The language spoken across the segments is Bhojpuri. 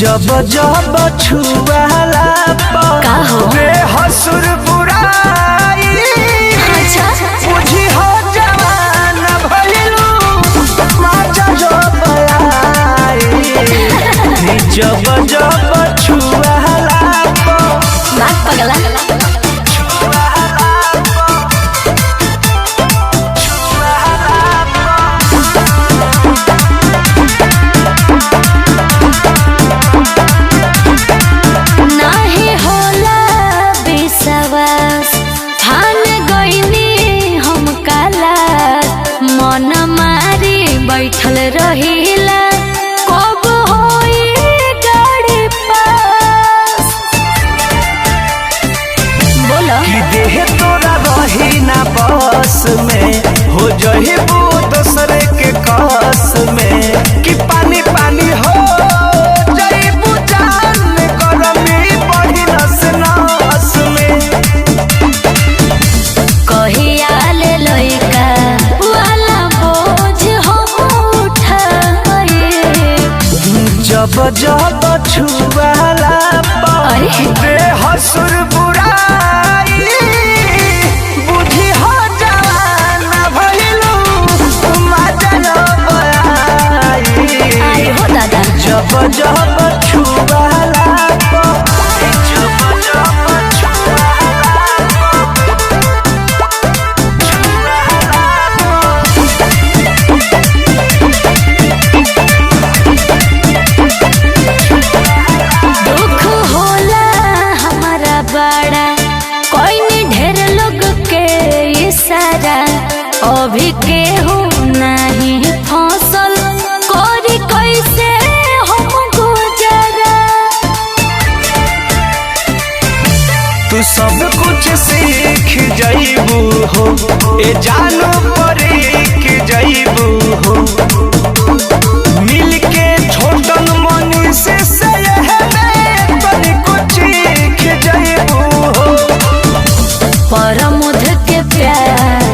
जब जब छुआला बेहसुर बुराई बुझी हो जवान भइलू माजा जब आई जब जब छुआला पगला बैठल रहिला कब होई गाड़ी पास बोलो कि देह तोरा रही ना बस में हो जहिबू दूसरे के कस में कि पानी पानी हो जइबू जान गरमी बढ़ी नस नस में कहिया ले लइका वाला बोझ हो जब जब छुआला बेहसुर बुराई बुझी हो जवान भइलू माजा जब आई हो दादा जब जब छुआला अभी केहू नहीं फसल कोरी कैसे हम गुजरा तू सब कुछ सीख जाइबू हो ए जानो परीख जाइबू हो मिल के छोटन मनी से कुछ सीख जाइबू हो परमोध के प्यार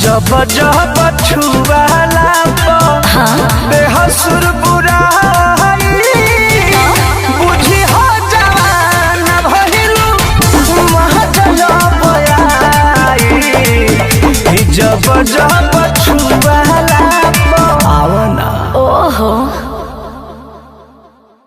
जब जब छुआला